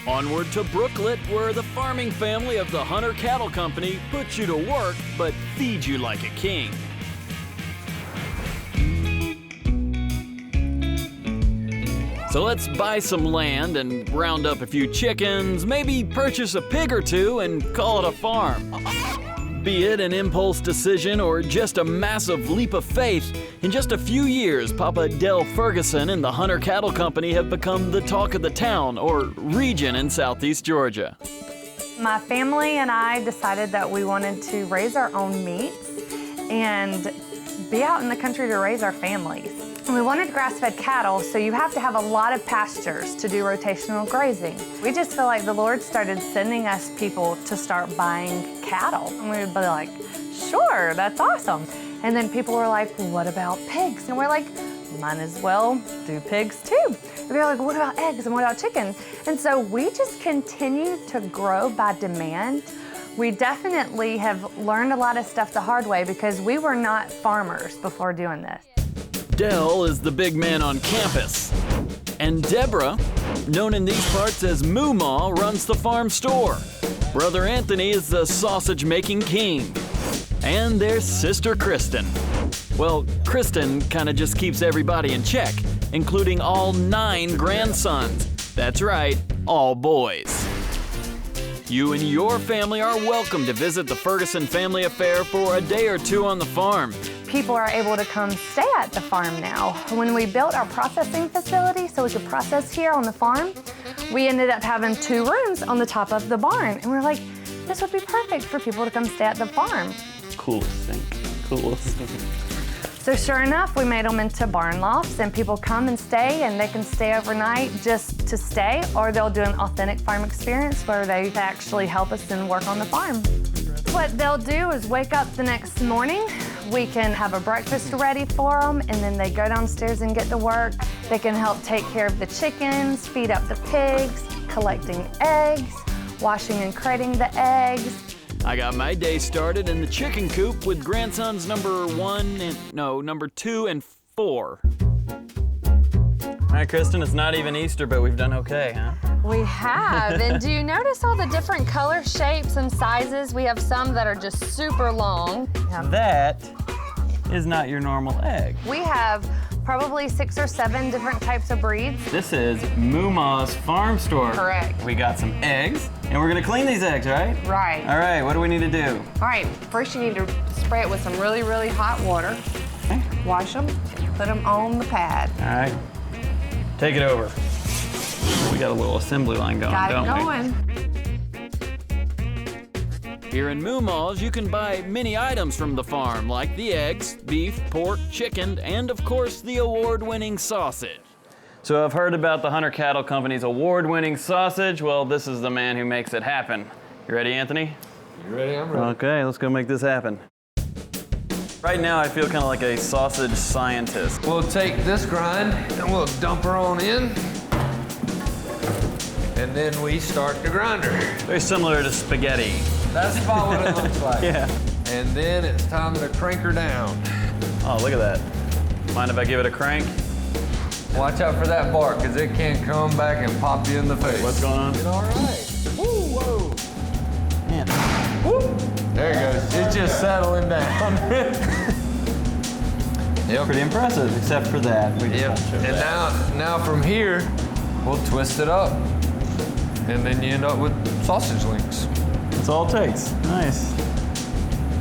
Onward to Brooklet, where the farming family of the Hunter Cattle Company puts you to work, but feeds you like a king. So let's buy some land and round up a few chickens, maybe purchase a pig or two and call it a farm. Be it an impulse decision or just a massive leap of faith, in just a few years, Papa Dell Ferguson and the Hunter Cattle Company have become the talk of the town or region in southeast Georgia. My family and I decided that we wanted to raise our own meats and be out in the country to raise our families. And we wanted grass-fed cattle, so you have to have a lot of pastures to do rotational grazing. We just feel like the Lord started sending us people to start buying cattle. And we would be like, sure, that's awesome. And then people were like, well, what about pigs? And we're like, might as well do pigs too. And they're like, what about eggs and what about chickens? And so we just continue to grow by demand. We definitely have learned a lot of stuff the hard way because we were not farmers before doing this. Dell is the big man on campus. And Deborah, known in these parts as Moo Ma, runs the farm store. Brother Anthony is the sausage-making king. And there's Sister Kristen. Well, Kristen kind of just keeps everybody in check, including all 9 grandsons. That's right, all boys. You and your family are welcome to visit the Ferguson Family Affair for a day or two on the farm. People are able to come stay at the farm now. When we built our processing facility so we could process here on the farm, we ended up having 2 rooms on the top of the barn. And we're like, this would be perfect for people to come stay at the farm. Coolest thing. So sure enough, we made them into barn lofts and people come and stay and they can stay overnight just to stay, or they'll do an authentic farm experience where they actually help us and work on the farm. What they'll do is wake up the next morning, we can have a breakfast ready for them, and then they go downstairs and get to work. They can help take care of the chickens, feed up the pigs, collecting eggs, washing and crating the eggs. I got my day started in the chicken coop with grandsons number 2 and 4. All right, Kristen, it's not even Easter, but we've done okay, huh? We have, and do you notice all the different color shapes and sizes? We have some that are just super long. That is not your normal egg. We have probably 6 or 7 different types of breeds. This is Moo Ma's farm store. Correct. We got some eggs, and we're gonna clean these eggs, right? Right. All right, what do we need to do? All right, first you need to spray it with some really, really hot water. Okay. Wash them, put them on the pad. All right, take it over. We got a little assembly line going, Got it don't going. Here in Moo Ma's, you can buy many items from the farm, like the eggs, beef, pork, chicken, and of course, the award-winning sausage. So I've heard about the Hunter Cattle Company's award-winning sausage. Well, this is the man who makes it happen. You ready, Anthony? You ready? I'm ready. Okay, let's go make this happen. Right now, I feel kind of like a sausage scientist. We'll take this grind and we'll dump her on in. And then we start the grinder. Very similar to spaghetti. That's about what it looks like. Yeah. And then it's time to crank her down. Oh, look at that. Mind if I give it a crank? Watch out for that bark, because it can come back and pop you in the face. What's going on? All right. Woo, whoa. Man. Woo. There it goes. It's just settling down. Yep. Pretty impressive, except for that. Yep. And now from here, we'll twist it up. And then you end up with sausage links. That's all it takes. Nice.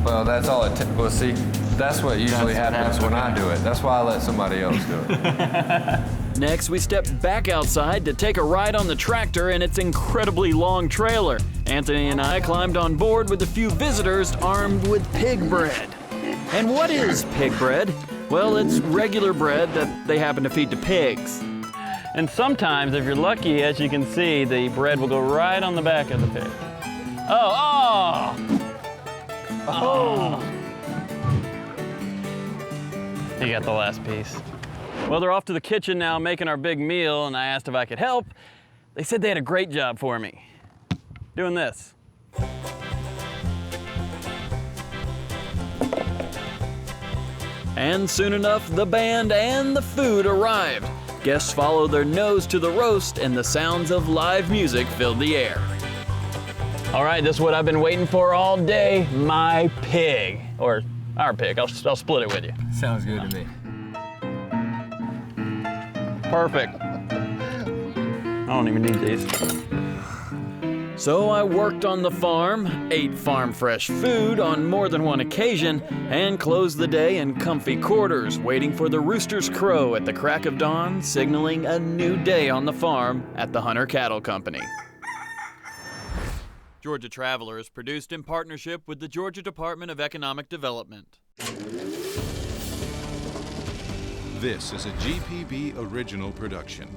Well, that's all it takes. Well, see, that's what usually happens when I do it. That's why I let somebody else do it. Next, we step back outside to take a ride on the tractor and its incredibly long trailer. Anthony and I climbed on board with a few visitors armed with pig bread. And what is pig bread? Well, it's regular bread that they happen to feed to pigs. And sometimes, if you're lucky, as you can see, the bread will go right on the back of the pig. Oh! You got the last piece. Well, they're off to the kitchen now making our big meal, and I asked if I could help. They said they had a great job for me. Doing this. And soon enough, the band and the food arrived. Guests followed their nose to the roast, and the sounds of live music filled the air. All right, this is what I've been waiting for all day, my pig. Or our pig, I'll split it with you. Sounds good to me. Perfect. I don't even need these. So I worked on the farm, ate farm fresh food on more than one occasion, and closed the day in comfy quarters, waiting for the rooster's crow at the crack of dawn, signaling a new day on the farm at the Hunter Cattle Company. Georgia Traveler is produced in partnership with the Georgia Department of Economic Development. This is a GPB original production.